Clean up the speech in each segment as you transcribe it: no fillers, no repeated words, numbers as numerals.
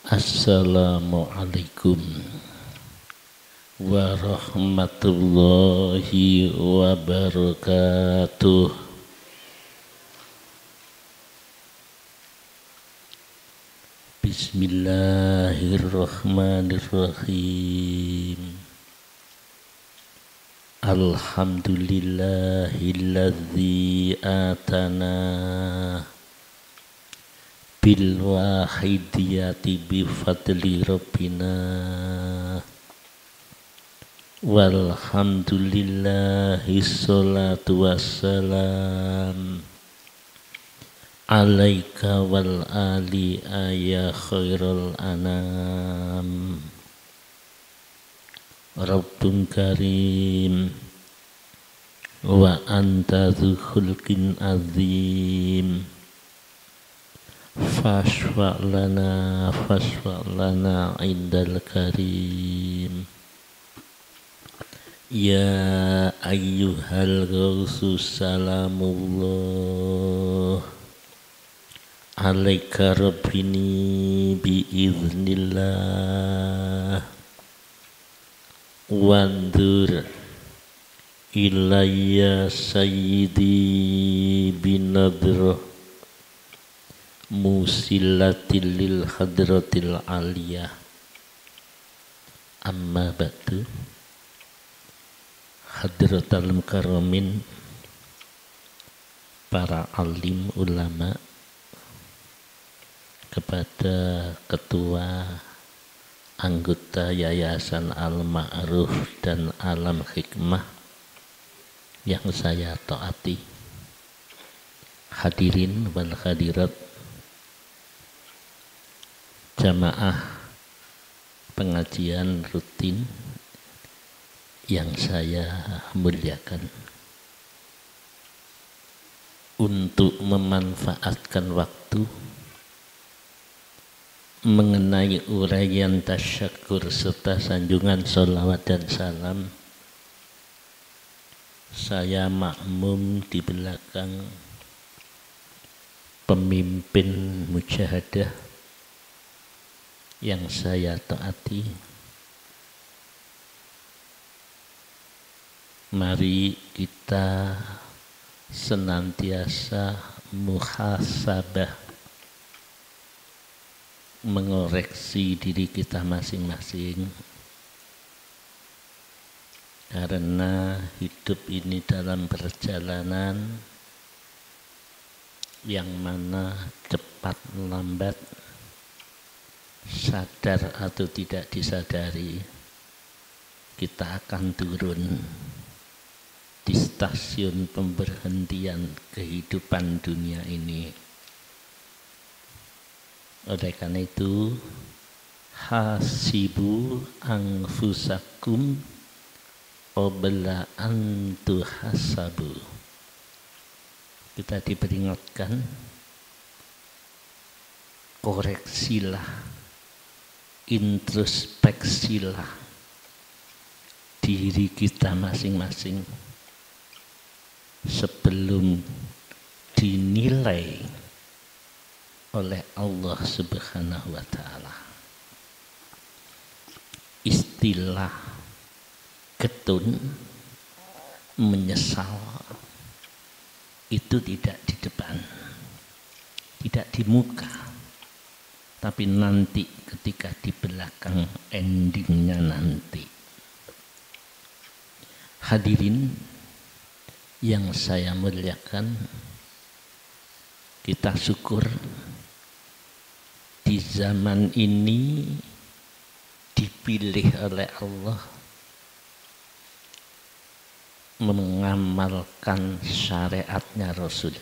Assalamualaikum warahmatullahi wabarakatuh. Bismillahirrahmanirrahim. Alhamdulillahilladzi atana bil wahidiyati bi fadli rabbina walhamdulillahi sholatu wassalam alaika wal ali ya khairul anam. Rabbun karim wa anta dzu khulqin azim. Fashfa' lana indal karim. Ya ayyuhal ghawsu salamullah alaika rabbini biiznillah wandur ilayya sayyidi binadrah musillatil lil hadratil aliyah. Amma ba'du. Hadratal mukarramin, para alim ulama, kepada ketua anggota Yayasan Al-Ma'ruf dan Alam Hikmah yang saya taati, hadirin wal hadirat, jamaah pengajian rutin yang saya muliakan. Untuk memanfaatkan waktu mengenai uraian tasyakur serta sanjungan sholawat dan salam, saya makmum di belakang pemimpin mujahadah yang saya taati. Mari kita senantiasa muhasabah, mengoreksi diri kita masing-masing, karena hidup ini dalam perjalanan yang mana cepat lambat, sadar atau tidak disadari, kita akan turun di stasiun pemberhentian kehidupan dunia ini. Oleh karena itu, hasibu anfusakum qabla an tuhasabu. Kita diperingatkan, koreksilah, introspeksilah diri kita masing-masing sebelum dinilai oleh Allah Subhanahu wa ta'ala. Istilah getun, menyesal, itu tidak di depan, tidak di muka, tapi nanti ketika di belakang, endingnya nanti. Hadirin yang saya muliakan, kita syukur di zaman ini dipilih oleh Allah mengamalkan syariatnya Rasul,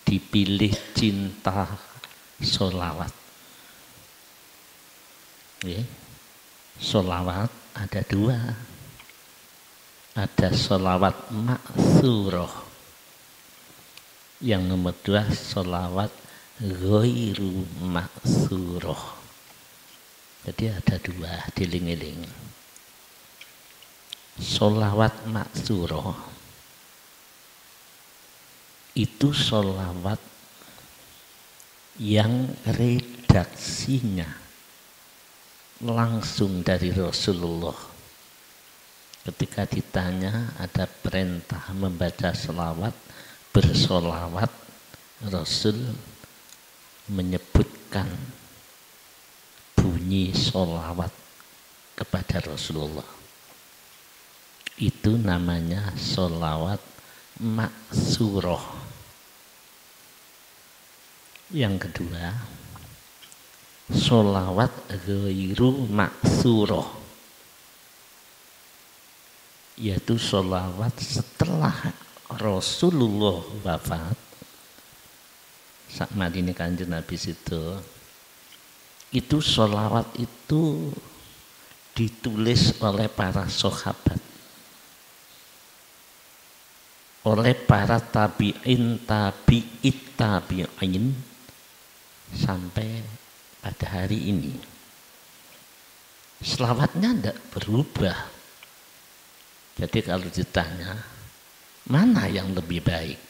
dipilih cinta sholawat. Sholawat ada dua, ada sholawat ma'tsurah, yang nomor dua sholawat ghairu ma'tsurah. Jadi ada dua, diling-iling. Sholawat ma'tsurah itu sholawat yang ready redaksinya langsung dari Rasulullah. Ketika ditanya ada perintah membaca selawat, bersolawat, Rasul menyebutkan bunyi solawat kepada Rasulullah. Itu namanya solawat maksuroh. Yang kedua, solawat ghairu maksuroh, yaitu solawat setelah Rasulullah wafat. Sakmat ini Kanjeng Nabi itu solawat itu ditulis oleh para sahabat, oleh para tabi'in, tabi'in sampai pada hari ini. Selawatnya tidak berubah. Jadi kalau ditanya mana yang lebih baik,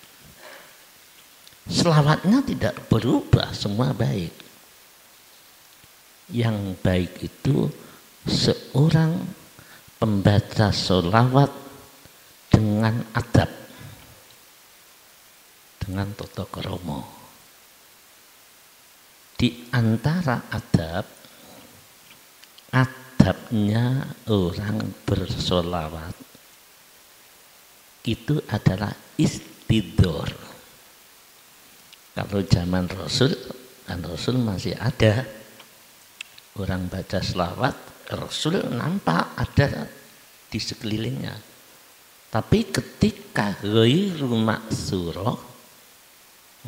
selawatnya tidak berubah, semua baik. Yang baik itu seorang pembaca sholawat dengan adab, dengan tata krama. Di antara adabnya orang bersolawat itu adalah istidhar. Kalau zaman Rasul, kan Rasul masih ada orang baca selawat, Rasul nampak ada di sekelilingnya. Tapi ketika ghairu maksuroh,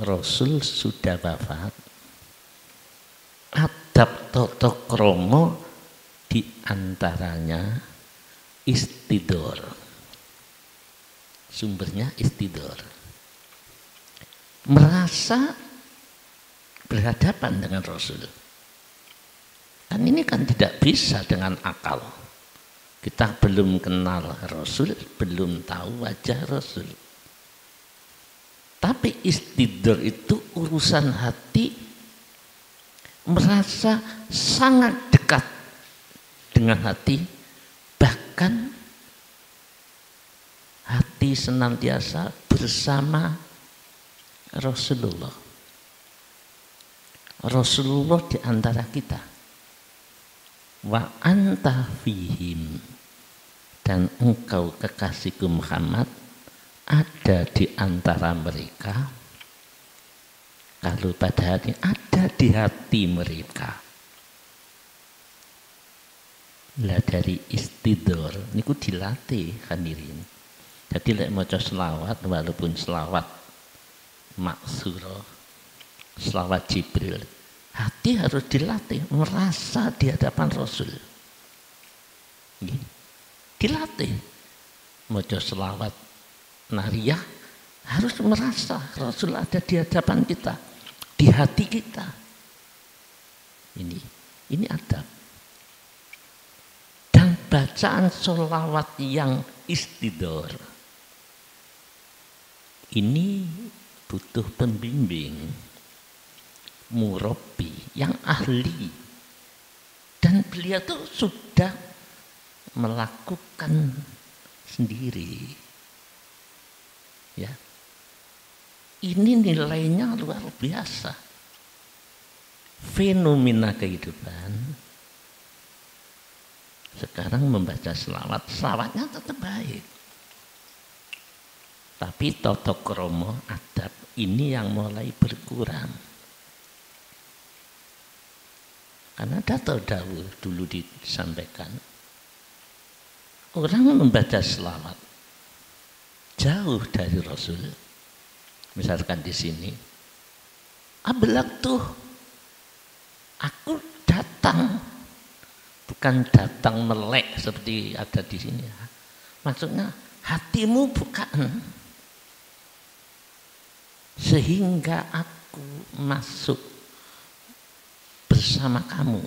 Rasul sudah wafat, adab tata krama di antaranya istidhar. Sumbernya istidhar. Merasa berhadapan dengan Rasul. Dan ini kan tidak bisa dengan akal. Kita belum kenal Rasul, belum tahu wajah Rasul. Tapi istidhar itu urusan hati, merasa sangat dekat dengan hati, bahkan hati senantiasa bersama Rasulullah. Rasulullah di antara kita. Wa anta fihim, dan engkau kekasihku Muhammad ada di antara mereka. Kalau pada hari ada di hati mereka. Lah dari istidhar niku dilatih hadirin. Jadi lek maca selawat, walaupun selawat maksurah, selawat Jibril, hati harus dilatih merasa di hadapan Rasul. Dilatih maca selawat nariyah harus merasa Rasul ada di hadapan kita, di hati kita. Ini adab. Dan bacaan sholawat yang istidhar ini butuh pembimbing, murabbi yang ahli, dan beliau tuh sudah melakukan sendiri. Ya, ini nilainya luar biasa. Fenomena kehidupan sekarang membaca selawat, selawatnya tetap baik. Tapi tata krama adab ini yang mulai berkurang. Karena dawuh dulu disampaikan, orang membaca selawat jauh dari Rasul. Misalkan di sini, ablagtuh, aku datang, bukan datang melek seperti ada di sini. Maksudnya hatimu bukan, sehingga aku masuk bersama kamu.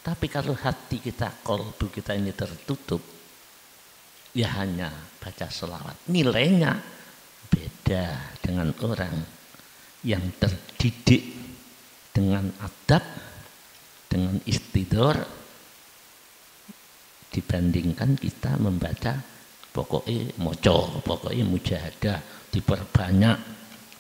Tapi kalau hati kita, qalbu kita ini tertutup, ya hanya baca selawat. Nilainya beda dengan orang yang terdidik dengan adab, dengan istidor dibandingkan kita membaca pokoknya moco, pokoknya mujahadah, diperbanyak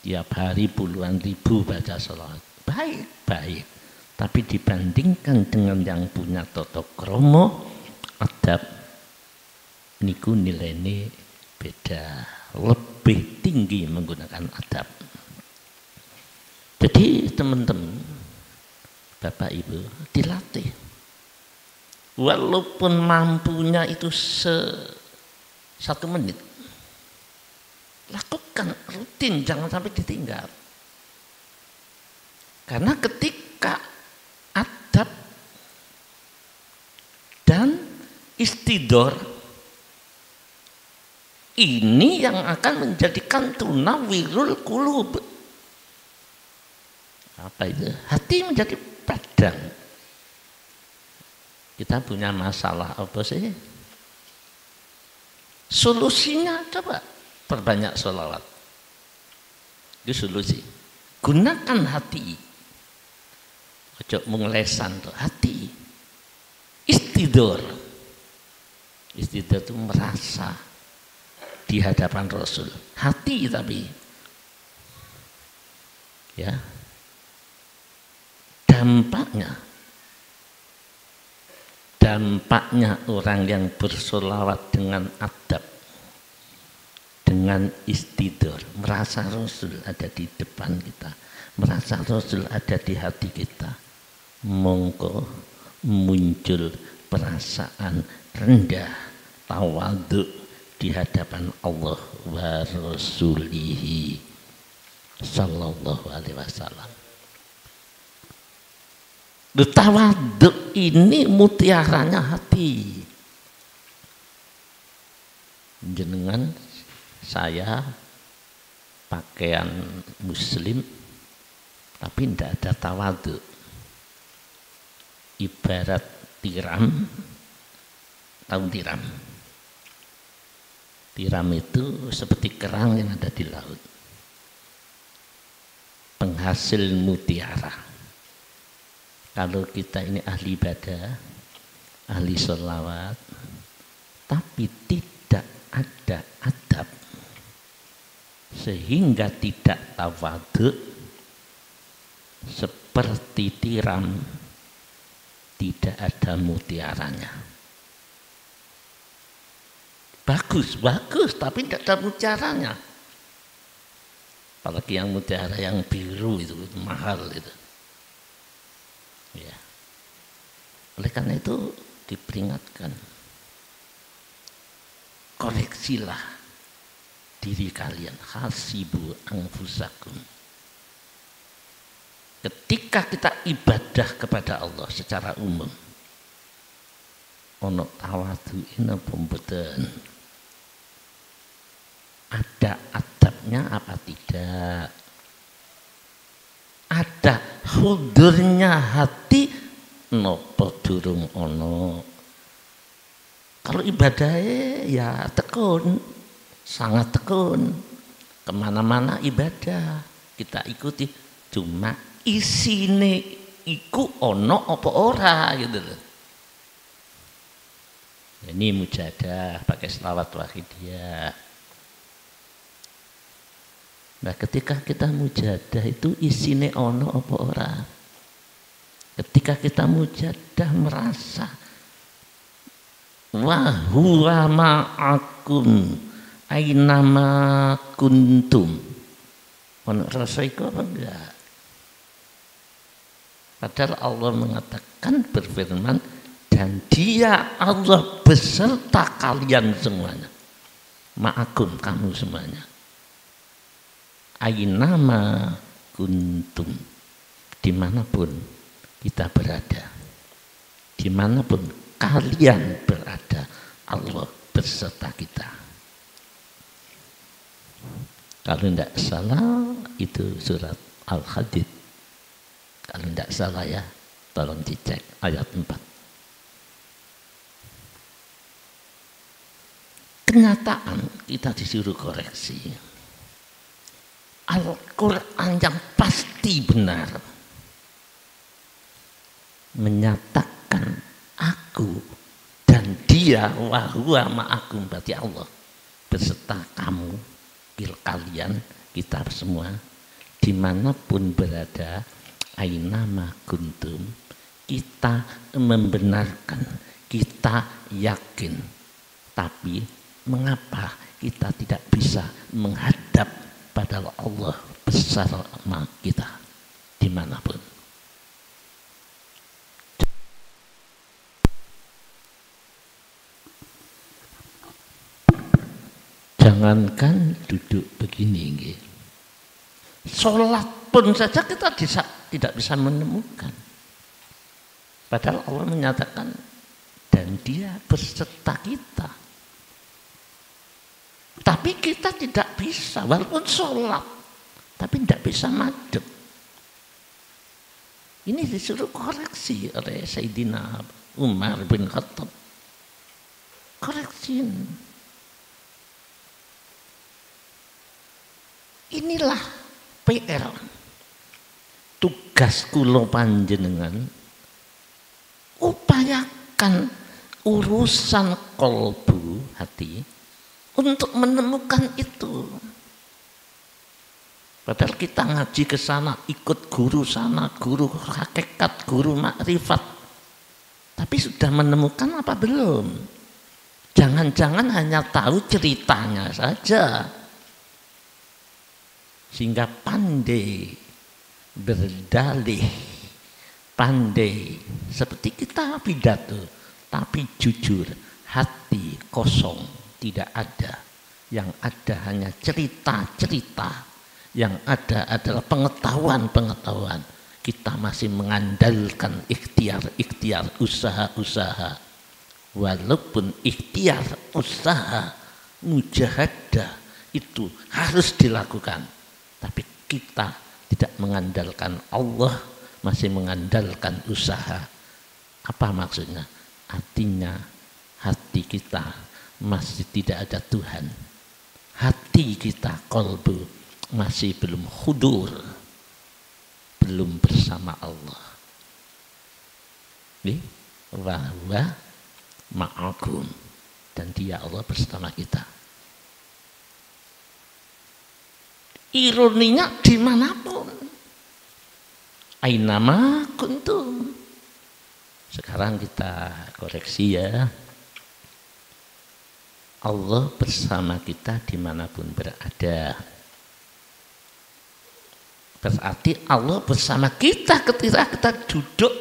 tiap hari puluhan ribu baca sholawat. Baik. Tapi dibandingkan dengan yang punya tata krama, adab, niku nilainya beda, lebih tinggi menggunakan adab. Jadi teman-teman, Bapak Ibu, dilatih. Walaupun mampunya itu 1 menit, lakukan rutin, jangan sampai ditinggal. Karena ketika adab dan istidor ini yang akan menjadikan tunawirul qulub. Apa itu? Hati menjadi padang. Kita punya masalah apa sih? Solusinya coba perbanyak sholawat. Itu solusi. Gunakan hati. Ojo menglesan tuh hati. Istidor. Istidor itu merasa di hadapan Rasul. Hati tapi. Ya. Dampaknya orang yang bersolawat dengan adab, dengan istidor, merasa Rasul ada di depan kita, merasa Rasul ada di hati kita, mongko muncul perasaan rendah, tawadhu di hadapan Allah wa Rasulihi sallallahu alaihi wasallam. Tawadhu ini mutiaranya hati. Jenengan saya pakaian muslim tapi tidak ada tawadhu. Ibarat tiram, tahu tiram? Tiram itu seperti kerang yang ada di laut, penghasil mutiara. Kalau kita ini ahli ibadah, ahli sholawat, tapi tidak ada adab, sehingga tidak tawadhu, seperti tiram, tidak ada mutiaranya. Bagus, tapi tidak ada mutiaranya. Apalagi yang mutiara yang biru itu mahal itu. Ya. Oleh karena itu diperingatkan, koreksilah diri kalian, hasibu anfusakum. Ketika kita ibadah kepada Allah secara umum, ono tawadhu ina pembetan, ada adabnya apa tidak? Ada hudurnya hati nopo durung ono. Kalau ibadahnya ya tekun, sangat tekun, kemana-mana ibadah kita ikuti, cuma isine iku ono apa ora gitu loh. Ini mujahadah pakai selawat wahidiyah. Nah, ketika kita mujahadah itu isine ono apa ora? Ketika kita mujahadah merasa wa huwa ma'akum ainama kuntum. Ono rasa iku apa enggak? Padahal Allah mengatakan, berfirman, dan dia Allah beserta kalian semuanya. Ma'akum, kamu semuanya. Ainama kuntum, dimanapun kita berada, dimanapun kalian berada, Allah beserta kita. Kalau tidak salah itu surat Al-Hadid. Kalau tidak salah ya, tolong dicek ayat 4. Kenyataan kita disuruh koreksi. Al-Quran yang pasti benar menyatakan aku dan dia wa huwa ma'akum, berarti Allah beserta kamu, kalian, kita semua, dimanapun berada, ainama kuntum, kita membenarkan, kita yakin. Tapi mengapa kita tidak bisa menghadap pada Allah bersama kita dimanapun? Jangankan duduk begini, sholat pun saja kita tidak bisa menemukan. Padahal Allah menyatakan dan dia beserta kita. Tapi kita tidak bisa, walaupun sholat, tapi tidak bisa madhep. Ini disuruh koreksi oleh Sayyidina Umar bin Khattab. Koreksin. Inilah PR. Tugas kula panjenengan, upayakan urusan kolbu, hati, untuk menemukan itu. Padahal kita ngaji ke sana, ikut guru sana, guru hakikat, guru makrifat. Tapi sudah menemukan apa belum? Jangan-jangan hanya tahu ceritanya saja. Sehingga pandai berdalih, pandai seperti kita pidato, tapi jujur, hati kosong, tidak ada. Yang ada hanya cerita-cerita, yang ada adalah pengetahuan-pengetahuan. Kita masih mengandalkan ikhtiar-ikhtiar, usaha-usaha. Walaupun ikhtiar, usaha, mujahadah itu harus dilakukan. Tapi kita tidak mengandalkan Allah, masih mengandalkan usaha. Apa maksudnya? Artinya hati kita masih tidak ada Tuhan. Hati kita, kolbu, masih belum hudur, belum bersama Allah. Wa huwa ma'akum, dan dia Allah bersama kita. Ironinya dimanapun, ainama kuntum. Sekarang kita koreksi ya. Allah bersama kita dimanapun berada. Berarti Allah bersama kita ketika kita duduk,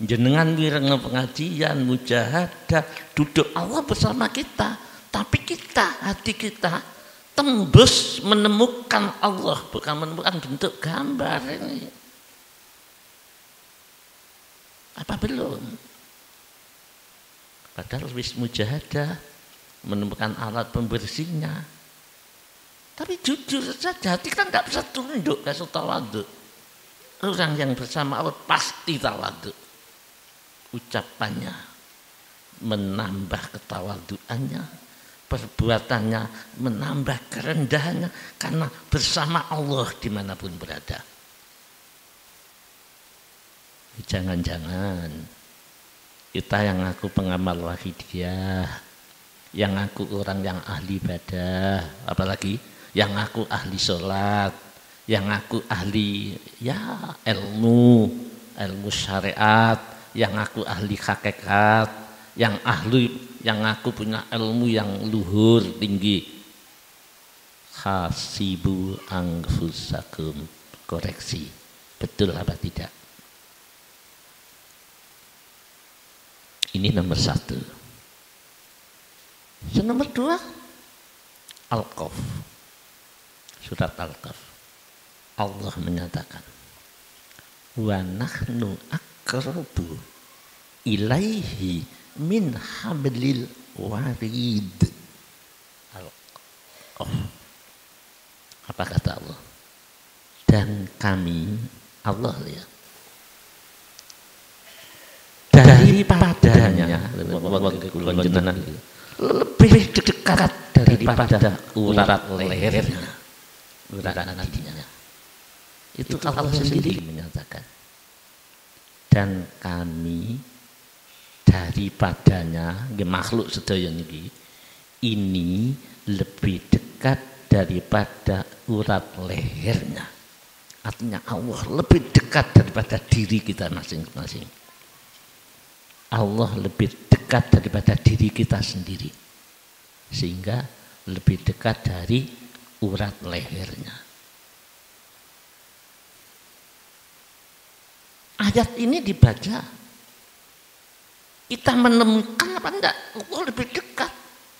jenengan wireng pengajian, mujahadah, duduk, Allah bersama kita. Tapi kita, hati kita tembus menemukan Allah, bukan menemukan bentuk gambar ini. Apa belum? Padahal wis mujahadah, menemukan alat pembersihnya. Tapi jujur saja, hati kan tidak bisa tunduk ke tawadhu. Orang yang bersama Allah pasti tawadhu. Ucapannya menambah ketawadhuannya, perbuatannya menambah kerendahannya, karena bersama Allah dimanapun berada. Jangan-jangan kita yang aku pengamal wahidiyah, yang aku orang yang ahli ibadah, apalagi yang aku ahli sholat, yang aku ahli ya ilmu syariat, yang aku ahli hakikat, yang aku punya ilmu yang luhur tinggi. Hasibu anfusakum, koreksi, betul apa tidak? Ini nomor satu. Nomor dua, Al-Qaf, surat Al-Qaf. Allah menyatakan, wa nahnu aqrabu ilaihi min hablil warid. Al-Qaf. Apa kata Allah? Dan kami, Allah lihat, daripadanya lebih dekat daripada urat lehernya, urat nadinya. Itu Allah sendiri menyatakan. dan kami daripadanya makhluk sedaya niki ini lebih dekat daripada urat lehernya. Artinya Allah lebih dekat daripada diri kita masing-masing. Allah lebih dekat daripada diri kita sendiri, sehingga lebih dekat dari urat lehernya. Ayat ini dibaca, kita menemukan apa enggak? Allah lebih dekat,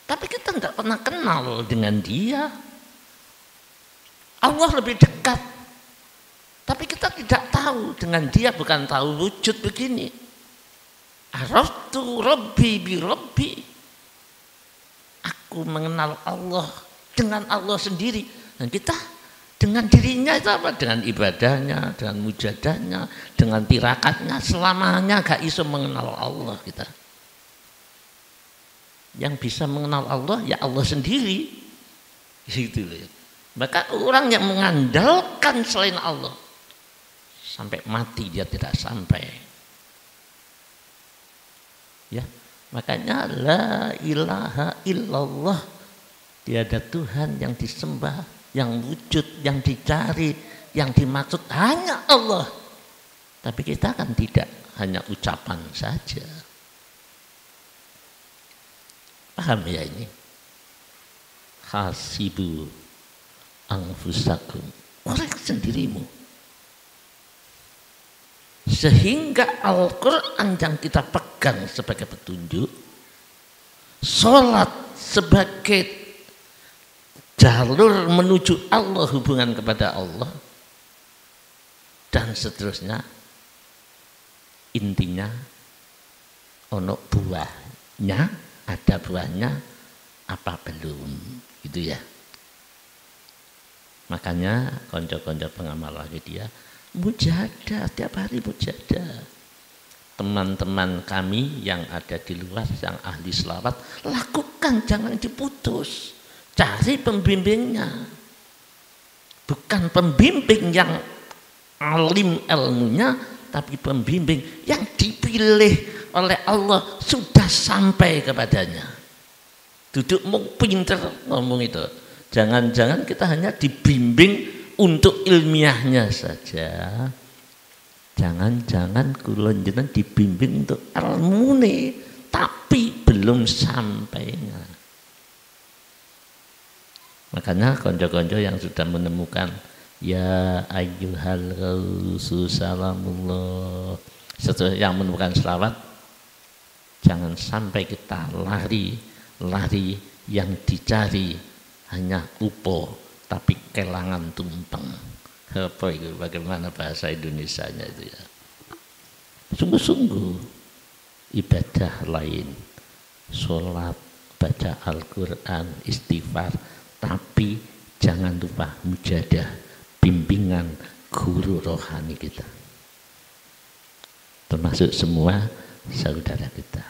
tapi kita enggak pernah kenal dengan Dia. Allah lebih dekat, tapi kita tidak tahu dengan Dia, bukan tahu wujud begini. Araftu Rabbi bi Rabbi. Aku mengenal Allah dengan Allah sendiri. Dan kita dengan dirinya itu apa? Dengan ibadahnya, dengan mujadahnya, dengan tirakatnya, selamanya gak iso mengenal Allah kita. Yang bisa mengenal Allah ya Allah sendiri. Gitu loh. Maka orang yang mengandalkan selain Allah sampai mati dia tidak sampai. Ya, makanya la ilaha illallah, tiada Tuhan yang disembah, yang wujud, yang dicari, yang dimaksud hanya Allah. Tapi kita kan tidak hanya ucapan saja. Paham ya ini? Hasibu anfusakum, koreksi dirimu. Sehingga Al-Quran yang kita pegang sebagai petunjuk, sholat sebagai jalur menuju Allah, hubungan kepada Allah, dan seterusnya, intinya ono buahnya, ada buahnya apa belum, gitu ya. Makanya konco-konco pengamal lagi dia mujahadah, tiap hari mujahadah. Teman-teman kami yang ada di luar yang ahli selawat, lakukan, jangan diputus. Cari pembimbingnya. Bukan pembimbing yang alim ilmunya, tapi pembimbing yang dipilih oleh Allah, sudah sampai kepadanya. Duduk mau pinter ngomong itu. Jangan-jangan kita hanya dibimbing untuk ilmiahnya saja. Jangan-jangan kula njenengan dibimbing untuk ilmune, tapi belum sampainya. Makanya konco-konco yang sudah menemukan ya ayyuhal ghausu salamullah, setelah yang menemukan selawat, jangan sampai kita lari yang dicari hanya upo tapi kelangan tumpeng. Apa itu? Bagaimana bahasa Indonesianya itu ya? Sungguh-sungguh ibadah lain, sholat, baca Al-Quran, istighfar, tapi jangan lupa mujahadah, bimbingan guru rohani kita, termasuk semua saudara kita.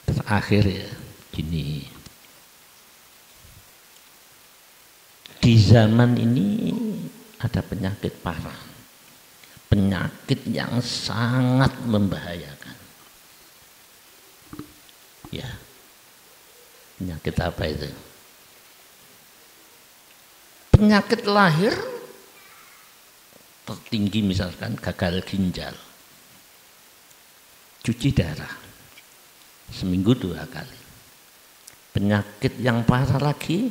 Terakhir ya, gini, di zaman ini ada penyakit parah, penyakit yang sangat membahayakan. Ya, penyakit apa itu? Penyakit lahir tertinggi misalkan gagal ginjal, cuci darah seminggu 2 kali. Penyakit yang parah lagi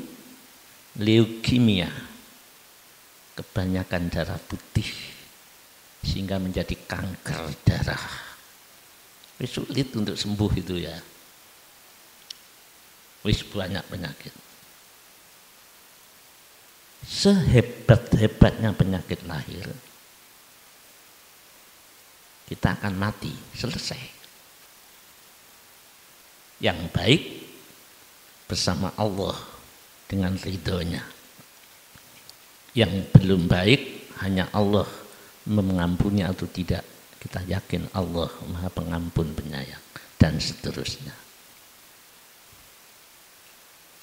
leukemia, kebanyakan darah putih sehingga menjadi kanker darah. Wis sulit untuk sembuh itu ya. Wis banyak penyakit. Sehebat-hebatnya penyakit lahir, kita akan mati, selesai. Yang baik bersama Allah dengan ridhonya. Yang belum baik hanya Allah mengampuni atau tidak. Kita yakin Allah Maha Pengampun Penyayang dan seterusnya.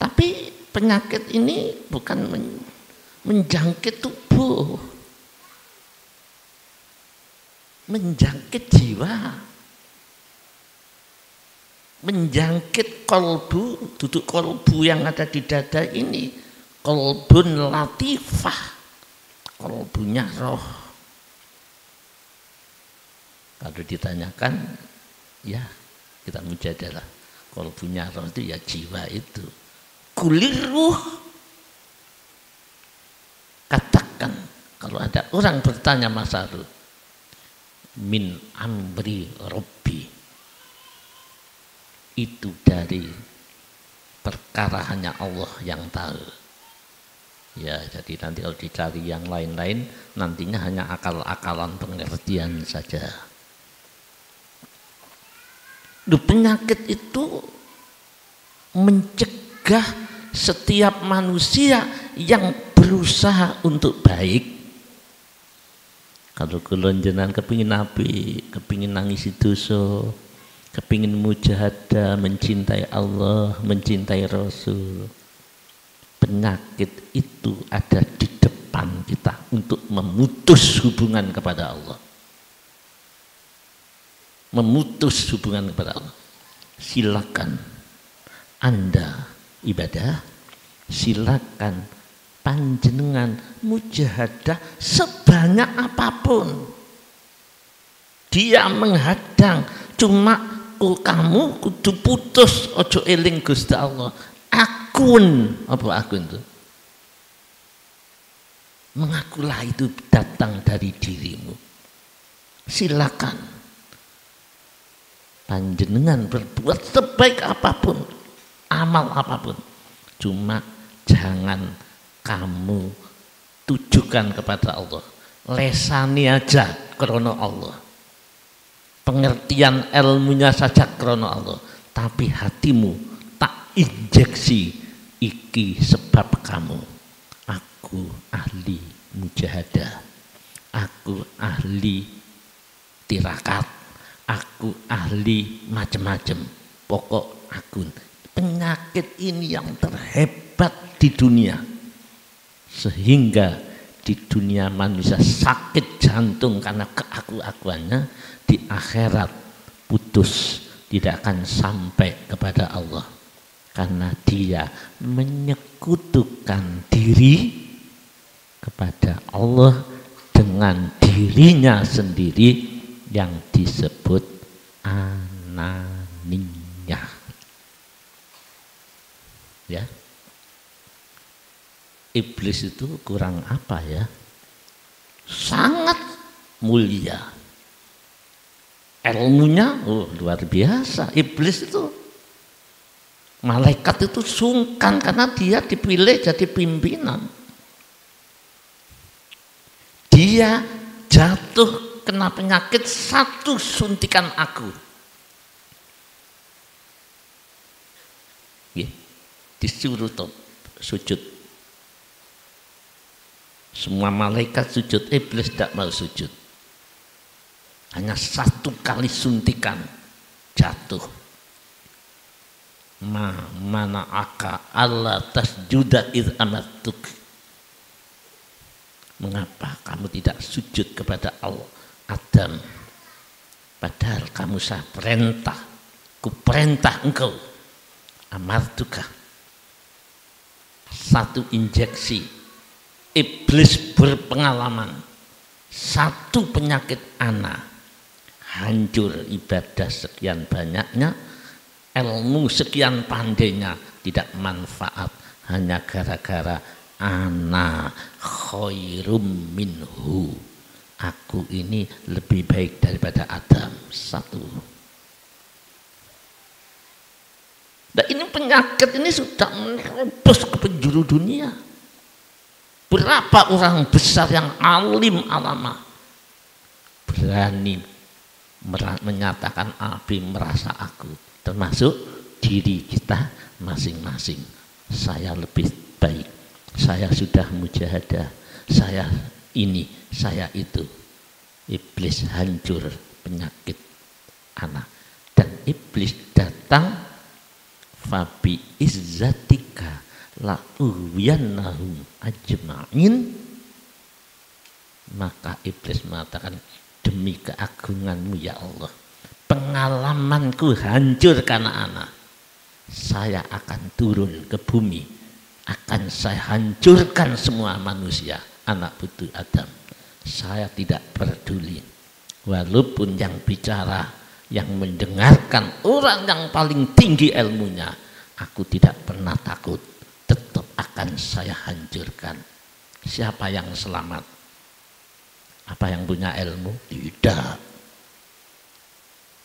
Tapi penyakit ini bukan menjangkit tubuh. menjangkit jiwa, menjangkit kolbu, duduk kolbu yang ada di dada ini, kolbun latifah, kolbunya roh. Kalau ditanyakan, ya kita mujadalah, kolbunya roh itu ya jiwa itu. Kulir ruh. Katakan, kalau ada orang bertanya Mas Arul, min amri robbi, itu dari perkara hanya Allah yang tahu. Ya, jadi nanti kalau dicari yang lain-lain, nantinya hanya akal-akalan pengertian saja. Penyakit itu mencegah setiap manusia yang berusaha untuk baik. Kalau kulon jenengan kepingin nabi, kepingin nangisi dosa, kepingin mujahadah, mencintai Allah, mencintai Rasul, penyakit itu ada di depan kita untuk memutus hubungan kepada Allah. Memutus hubungan kepada Allah. Silakan Anda ibadah, silakan panjenengan mujahadah sebanyak apapun. Dia menghadang, cuma kamu kudu putus, ojo eling Gusti Allah. Akun, apa akun itu? Mengakulah itu datang dari dirimu. Silakan panjenengan berbuat sebaik apapun, amal apapun, cuma jangan kamu tujukan kepada Allah. Lesani aja krono Allah, pengertian ilmunya saja krono Allah, tapi hatimu tak injeksi iki sebab kamu. Aku ahli mujahadah, aku ahli tirakat, aku ahli macam-macam. Pokok aku, penyakit ini yang terhebat di dunia, sehingga di dunia manusia sakit jantung karena keaku-akuannya, di akhirat putus, tidak akan sampai kepada Allah karena dia menyekutukan diri kepada Allah dengan dirinya sendiri yang disebut ananiyah. Ya, iblis itu kurang apa ya? Sangat mulia, ilmunya luar biasa. Iblis itu, malaikat itu sungkan karena dia dipilih jadi pimpinan. Dia jatuh kena penyakit satu suntikan aku. Disuruh sujud. Semua malaikat sujud, iblis tidak mau sujud. Hanya satu kali suntikan jatuh. Mana aka Allah tasjuda id amatuk. Mengapa kamu tidak sujud kepada Allah Adam? Padahal kamu saya perintah, ku perintah engkau. Amartuka. Satu injeksi, iblis berpengalaman, satu penyakit ana, hancur ibadah sekian banyaknya, ilmu sekian pandainya, tidak manfaat, hanya gara-gara ana khairum minhu, aku ini lebih baik daripada Adam. Satu. Nah, ini penyakit ini sudah menerobos ke penjuru dunia. Berapa orang besar yang alim alama berani menyatakan abi merasa aku, termasuk diri kita masing-masing. Saya lebih baik, saya sudah mujahadah, saya ini, saya itu. Iblis hancur penyakit anak, dan iblis datang fabi izzatika la uwiyannahum ajma'in, maka iblis mengatakan demi keagungan-Mu ya Allah. Pengalamanku hancur karena anak. Saya akan turun ke bumi, akan saya hancurkan semua manusia, anak putu Adam. Saya tidak peduli. Walaupun yang bicara, yang mendengarkan orang yang paling tinggi ilmunya, aku tidak pernah takut. Tetap akan saya hancurkan. Siapa yang selamat? Apa yang punya ilmu? Tidak.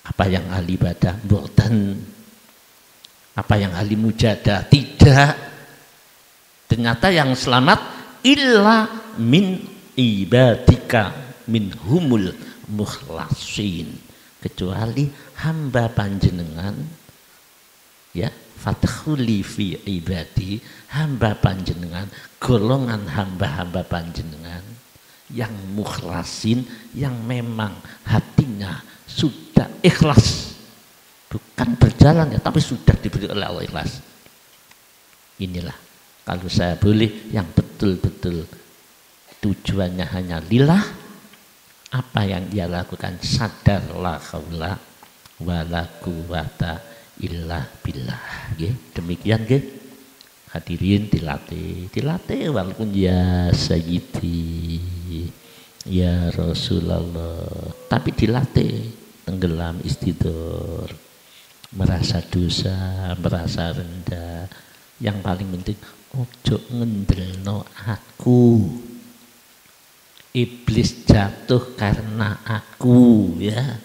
Apa yang ahli ibadah? Bukan. Apa yang ahli mujadah? Tidak. Ternyata yang selamat illa min ibadika minhumul mukhlasin, kecuali hamba panjenengan ya, fathuli fi ibadi, hamba panjenengan, golongan hamba-hamba panjenengan yang mukhlasin, yang memang hatinya sudah ikhlas, bukan berjalan ya, tapi sudah diberi oleh Allah ikhlas. Inilah kalau saya boleh yang betul-betul tujuannya hanya lillah, apa yang dia lakukan sadar la haula wala quwata illa billah. Demikian hadirin, dilatih walaupun ya sayyidi ya Rasulullah, tapi dilatih tenggelam istidur, merasa dosa, merasa rendah. Yang paling penting ojo ngendelno aku. Iblis jatuh karena aku ya.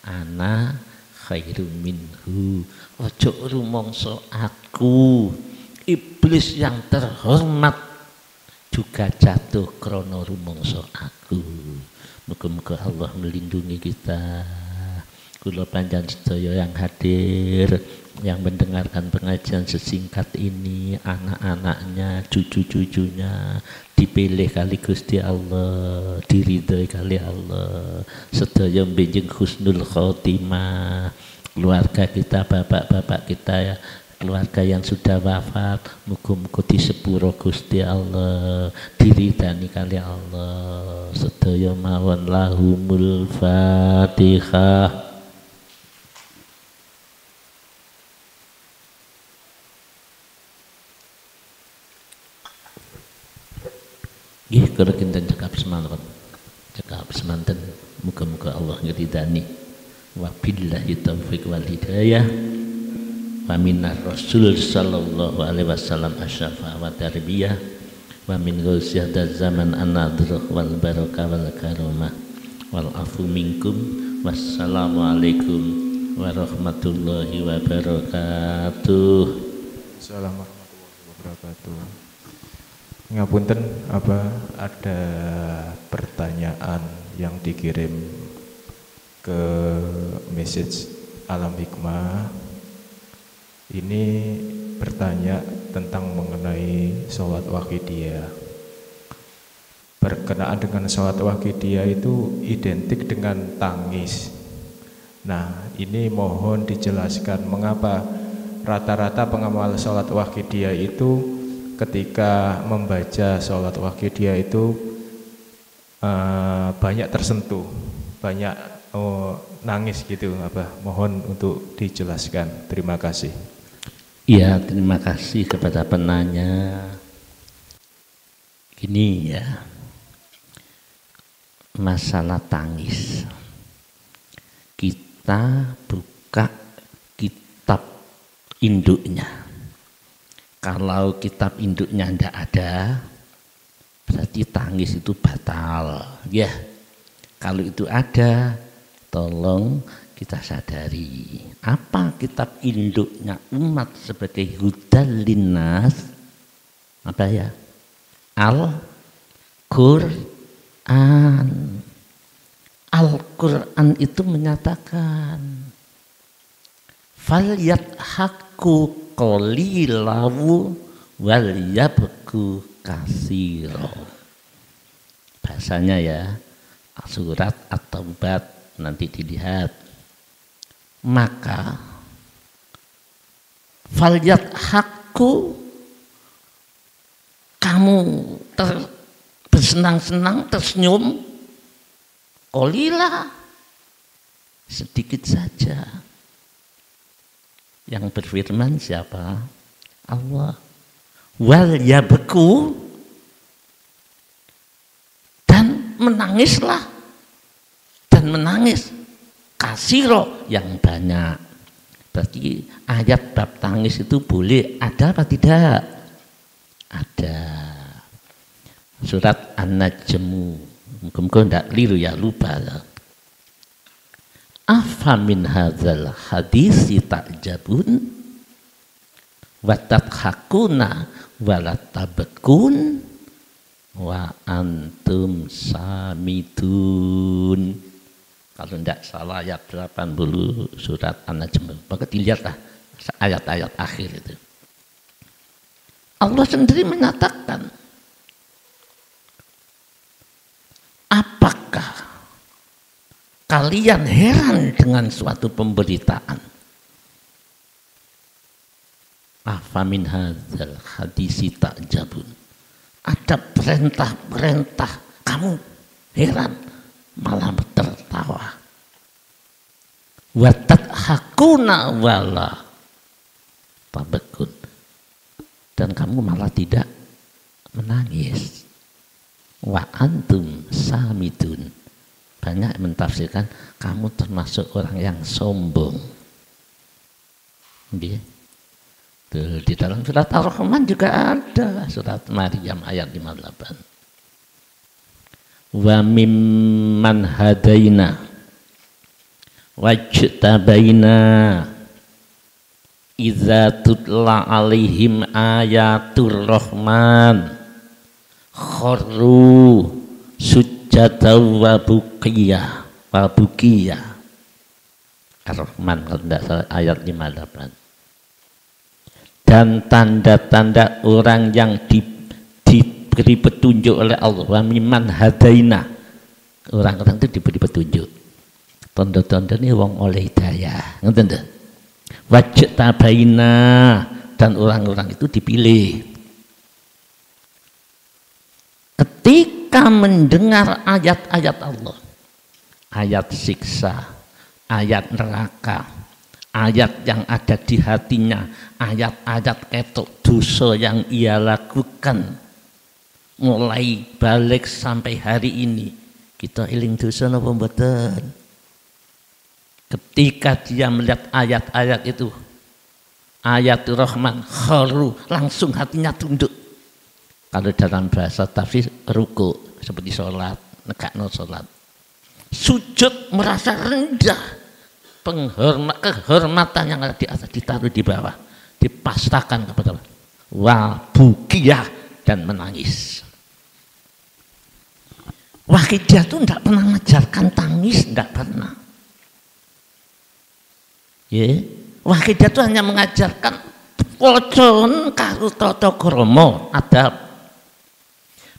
Ana khairum minhu. Ojo rumongso aku. Iblis yang terhormat juga jatuh krono rumongso aku. Muga-muga Allah melindungi kita. Kula panjang sedaya yang hadir, yang mendengarkan pengajian sesingkat ini, anak-anaknya, cucu-cucunya dipilih kali Gusti Allah, diridhoi kali Allah, sedaya benjing husnul khotimah, keluarga kita, bapak-bapak kita ya, keluarga yang sudah wafat, muga-muga disepuro Gusti Allah, diridani kali Allah, sedaya mawon lahumul Fatihah. Kalau kita cakap semanten, muka-muka Allah ngeridani. Wabillahi taufiq wal hidayah. Wa minar Rasul sallallahu alaihi wasallam asyafa wa tarbiyah. Wa min ghausyahda zaman an-nadhrah wal barakah wal karamah wal afu minkum. Wassalamualaikum warahmatullahi wabarakatuh. Assalamualaikum warahmatullahi wabarakatuh. Ngapunten, apa ada pertanyaan yang dikirim ke message Alam Hikmah? Ini bertanya tentang mengenai sholat waqidiyah. Berkenaan dengan sholat waqidiyah itu identik dengan tangis. Nah, ini mohon dijelaskan mengapa rata-rata pengamal sholat waqidiyah itu ketika membaca sholat waqidiyah itu banyak tersentuh, banyak nangis gitu, apa? Mohon untuk dijelaskan. Terima kasih. Iya, terima kasih kepada penanya. Gini ya, masalah tangis. Kita buka kitab induknya. Kalau kitab induknya tidak ada, berarti tangis itu batal. Ya, kalau itu ada, tolong kita sadari. Apa kitab induknya umat sebagai hudal linnas? Apa ya? Al-Quran. Al-Quran itu menyatakan falyadhaku qalilahu wal yabku katsira. Bahasanya ya, surat At-Taubah nanti dilihat. Maka falyadhaku, kamu bersenang-senang, tersenyum, Qalilah, sedikit saja. Yang berfirman siapa? Allah. Wal yabku, dan menangislah, dan menangis kasiro, yang banyak. Berarti ayat bab tangis itu boleh ada apa tidak? Ada. Surat An-Najm, mungkin tidak keliru ya, lupa. Afa min hadzal hadisi ta'jabun wa tadhakuna wa la tabkun wa antum samidun. Kalau tidak salah ayat 80 surat An-Najm. Maka dilihatlah ayat-ayat akhir itu. Allah sendiri menyatakan, apakah kalian heran dengan suatu pemberitaan? Afamin hadzal hadisi ta'jabun. Ada perintah-perintah, kamu heran, malah tertawa. Wa tadhakuna wala tabkun. Dan kamu malah tidak menangis. Wa antum samidun. Banyak mentafsirkan kamu termasuk orang yang sombong. Di dalam surat Ar-Rahman juga ada, surat Maryam ayat 58. Wa mimman hadaina wajtabaina idza tutla alaihim ayatur rahman kharru sujjada wa buqiyah Ar-Rahman kalau tidak salah ayat 58. Dan tanda-tanda orang yang diberi petunjuk oleh Allah, wa mimman hadaina, orang-orang itu diberi petunjuk. Tanda-tanda ini wong oleh hidayah, ngerti ndak? Wajtabaina, dan orang-orang itu dipilih. Ketika mendengar ayat-ayat Allah, ayat siksa, ayat neraka, ayat yang ada di hatinya, ayat-ayat ketok dosa yang ia lakukan mulai balik sampai hari ini, kita eling dosa napa mboten? Ketika dia melihat ayat-ayat itu, ayat Rahman, kharu, langsung hatinya tunduk. Kalau dalam bahasa tafsir ruku, seperti sholat, negakno sholat. Sujud merasa rendah, kehormatan yang ada di atas ditaruh di bawah, dipasrahkan kepada Allah. Wa bukiyah, dan menangis. Waqidah itu tidak pernah mengajarkan tangis, tidak pernah. Waqidah itu hanya mengajarkan pocon karo tata krama adab.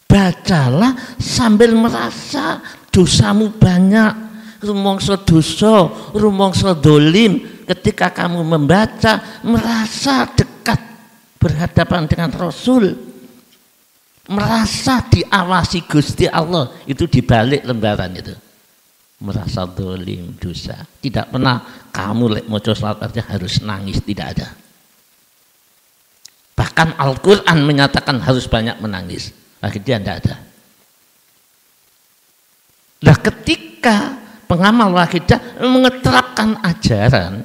Bacalah sambil merasa dosamu banyak, rumangsa dosa, rumangsa dolim. Ketika kamu membaca, merasa dekat berhadapan dengan Rasul, merasa diawasi Gusti Allah, itu dibalik lembaran itu. Merasa dolim, dosa. Tidak pernah kamu lek maca salat aja harus nangis, tidak ada. Bahkan Al-Quran menyatakan harus banyak menangis. Akhirnya tidak ada. Nah, ketika pengamal waqidah mengeterapkan ajaran,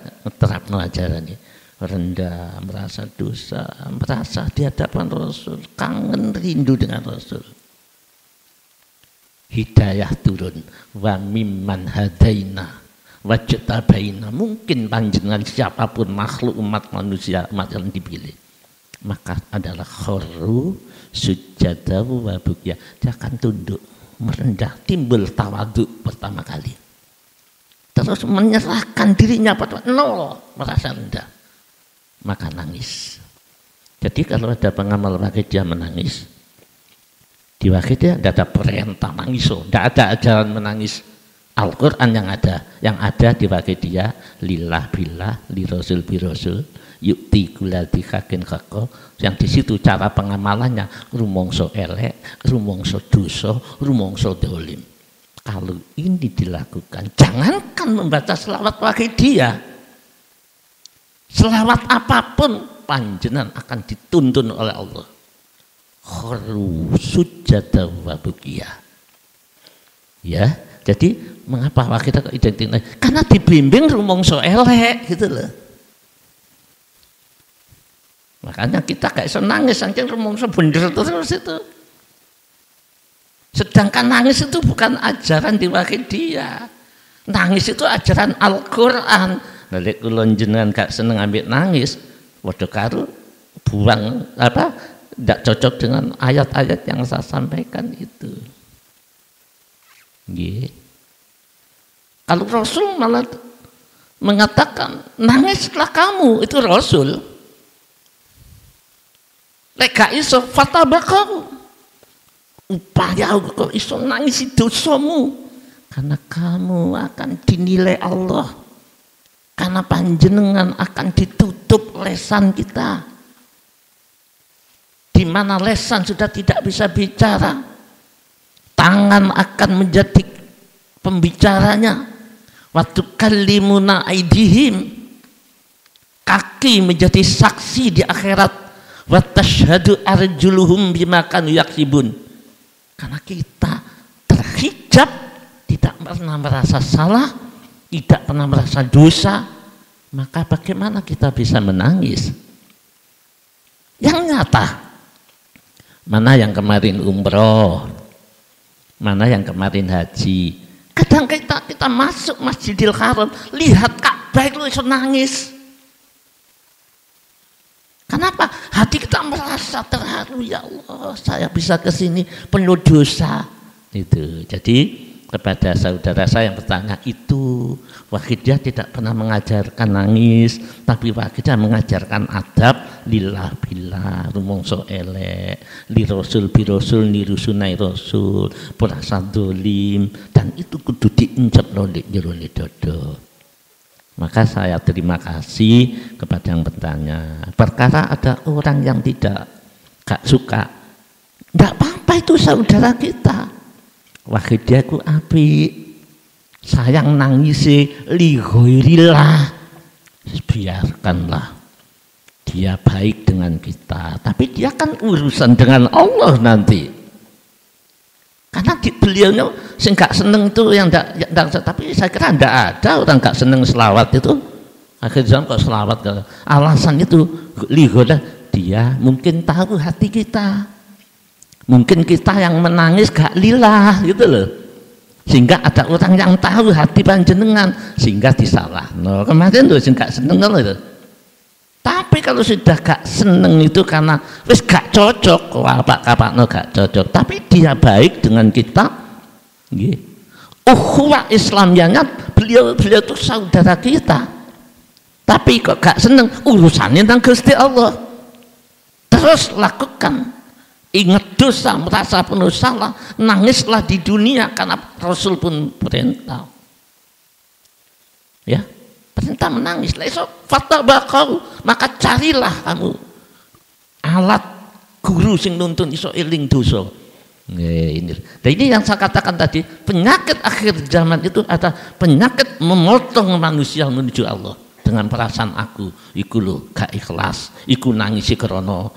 ini rendah, merasa dosa, merasa di hadapan Rasul, kangen rindu dengan Rasul. Hidayah turun, wa mimman hadaina wajtabaina. Mungkin panjenengan siapapun makhluk umat manusia, umat yang dipilih, maka adalah kharu sujada wa buqiyah. Dia akan tunduk, merendah, timbul tawadhu pertama kali. Terus menyerahkan dirinya pada nol, merasa rendah, maka nangis. Jadi kalau ada pengamal waqidah menangis, di waqidah tidak ada perintah nangis, tidak ada ajaran menangis. Al-Quran yang ada di waqidah, lillah billah, li rasul bi rasul, yukti kulati hakin haqqa. Yang di situ cara pengamalannya rumangsa elek, rumangsa dosa, rumangsa dolim. Kalau ini dilakukan, jangankan membaca selawat wahidiyah, selawat apapun panjenengan akan dituntun oleh Allah. Kharu sujada wa bukiya. Ya, jadi mengapa kita kok identik? Karena dibimbing rumangsa elek gitu loh. Makanya kita gak iso nangis saking rumangsa bener terus itu. Sedangkan nangis itu bukan ajaran di wahidiyah. Nangis itu ajaran Al-Qur'an. Lek kula jenengan gak seneng ambek nangis, padha karo buang tidak cocok dengan ayat-ayat yang saya sampaikan itu. Nggih. Kalau Rasul malah mengatakan nangislah kamu, itu Rasul. Lek gak iso fatabakahu. Upaya kok iso nangisi dosamu, karena kamu akan dinilai Allah, karena panjenengan akan ditutup lesan kita, di mana lesan sudah tidak bisa bicara, tangan akan menjadi pembicaranya, waktu kalimuna aidihim, kaki menjadi saksi di akhirat, wa tashhadu arjuluhum bima kanu yaksibun. Karena kita terhijab, tidak pernah merasa salah, tidak pernah merasa dosa, maka bagaimana kita bisa menangis? Yang nyata, mana yang kemarin umroh, mana yang kemarin haji. Kadang kita masuk Masjidil Haram, lihat Ka'bah itu bisa nangis. Kenapa? Hati kita merasa terharu, ya Allah, saya bisa ke sini penuh dosa. Itu. Jadi kepada saudara saya yang bertanya itu, wahidiyah tidak pernah mengajarkan nangis, tapi wahidiyah mengajarkan adab lillah billah, rumangsa elek, li rasul bi rasul, niru sunai rasul, puasa dolim, dan itu kudu diincepno ndek jero dodo. Maka saya terima kasih kepada yang bertanya. Perkara ada orang yang gak suka, enggak apa-apa, itu saudara kita. Wahidiyah ku apik, sayang nangisi li ghairillah, biarkanlah dia baik dengan kita, tapi dia kan urusan dengan Allah nanti. Karena beliaunya sing gak seneng itu yang enggak, tapi saya kira enggak ada orang gak seneng selawat itu. Akhirnya kok selawat, alasan itu liholah, dia mungkin tahu hati kita. Mungkin kita yang menangis gak lillah gitu loh. Sehingga ada orang yang tahu hati panjenengan sehingga disalah. No, kemarin tuh sing gak seneng loh. Tapi kalau sudah gak seneng itu karena wis gak cocok, apa-apa gak cocok, tapi dia baik dengan kita, ukhuwah Islamiyahnya beliau itu saudara kita, tapi kok gak seneng, urusannya tentang Gusti Allah. Terus lakukan, ingat dosa, merasa penuh salah, nangislah di dunia karena Rasul pun perintah. Ya. Perintah menangis, fatabakau, maka carilah kamu alat guru sing nuntun iso eling dosa. Ini yang saya katakan tadi, penyakit akhir zaman itu ada penyakit memotong manusia menuju Allah dengan perasaan aku, iku lho gak ikhlas, iku nangisi krana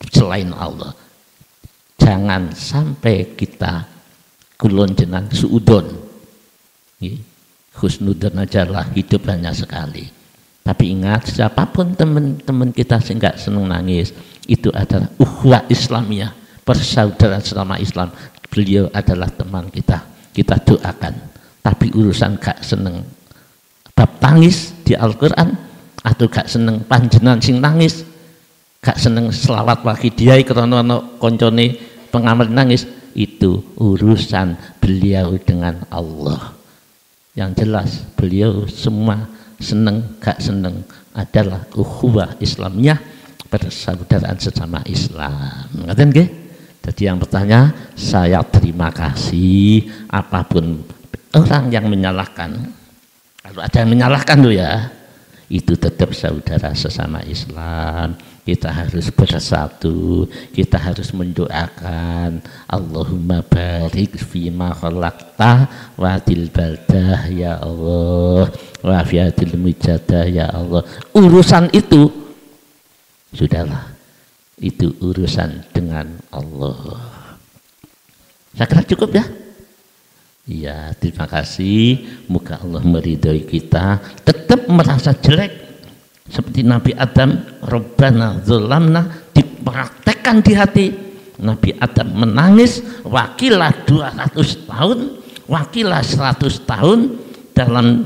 selain Allah. Jangan sampai kita kulon jenengan suudon. Husnudzon ajalah, hidup hanya sekali. Tapi ingat, siapapun teman-teman kita sing gak seneng nangis, itu adalah ukhuwah Islamiyah, persaudaraan selama Islam. Beliau adalah teman kita, kita doakan. Tapi urusan gak seneng bab tangis di Al-Quran, atau gak seneng panjenengan sing nangis, gak seneng selawat wahidiyah karena koncone pengamal nangis, itu urusan beliau dengan Allah. Yang jelas beliau semua seneng gak seneng adalah ukhuwah Islamiyah, persaudaraan sesama Islam. Ngerti nggih? Jadi yang bertanya, saya terima kasih apapun orang yang menyalahkan. Kalau ada yang menyalahkan tuh ya, itu tetap saudara sesama Islam. kita harus bersatu, kita harus mendoakan Allahumma barik fima khalaqta wa fil baldah ya Allah wa fiatil mujadah ya Allah. Urusan itu sudahlah, itu urusan dengan Allah. Saya kira cukup ya. Ya, terima kasih. Moga Allah meridhoi kita. Tetap merasa jelek seperti Nabi Adam, Rabbana dzalamna, dipraktekkan di hati. Nabi Adam menangis, wakilah 200 tahun, wakilah 100 tahun, dalam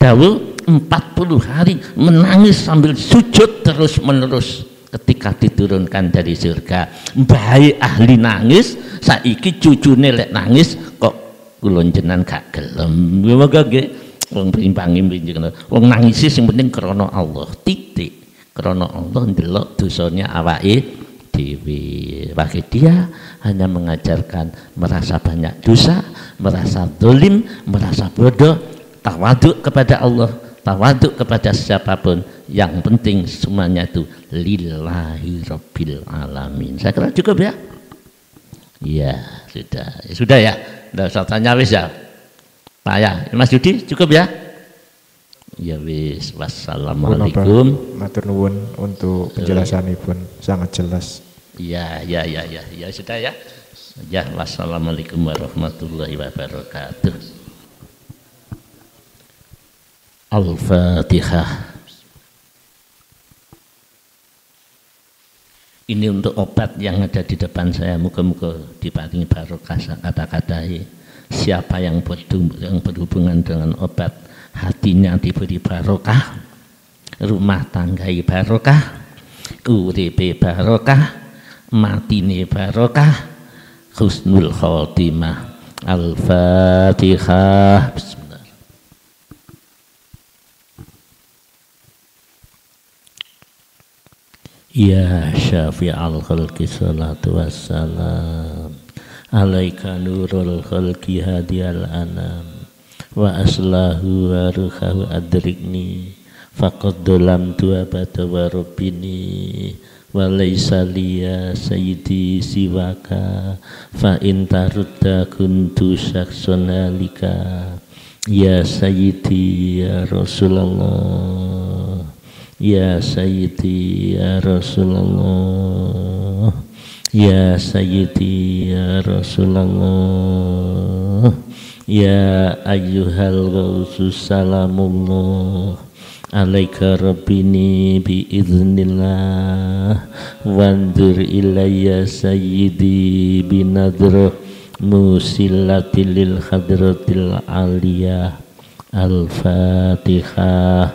dawuh 40 hari menangis sambil sujud terus menerus ketika diturunkan dari surga. Baik ahli nangis, saiki cucune lek nangis kok kula jenengan gak gelem. Moga nggih wong perimbangi ngono. Wong nangis sing penting krana Allah, titik. Krana Allah ndelok dosanya awake dhewe. Bagi dia hanya mengajarkan merasa banyak dosa, merasa zalim, merasa bodoh, tawaduk kepada Allah, tawaduk kepada siapapun. Yang penting semuanya itu lillahi rabbil alamin. Saya kira cukup ya. Iya, sudah. Ya, sudah ya. Nggak usah tanya wis ya. Pak ya, Mas Yudi cukup ya? Ya wis, wassalamualaikum. Matur nuwun untuk penjelasanipun sangat jelas. Ya sudah ya. Ya, wassalamualaikum warahmatullahi wabarakatuh. Al-Fatihah. Ini untuk obat yang ada di depan saya. Muka-muka diparingi barokah kata-katai. Siapa yang berhubungan dengan obat, hatinya diberi barokah, rumah tanggai barokah, uripe barokah, matine barokah, husnul khotimah. Al-Fatihah. Bismillah. Ya syafi'al khalqi salatu wassalam alaika nurul khalqi hadiyal anam wa aslahu wa ruhahu adrikni faqad dolam tu abada wa rabbini wa laysa liya sayyidi siwaka fa in tarudda kuntu syaksun halika ya sayyidi ya Rasulullah ya sayyidi ya Rasulullah ya sayyidi ya Rasulullah ya ayyuhal ghausus salamullah alaika rabbini biiznillah wandur ilayya sayyidi binadruh musillatil lil hadratil aliyah. Al-Fatihah.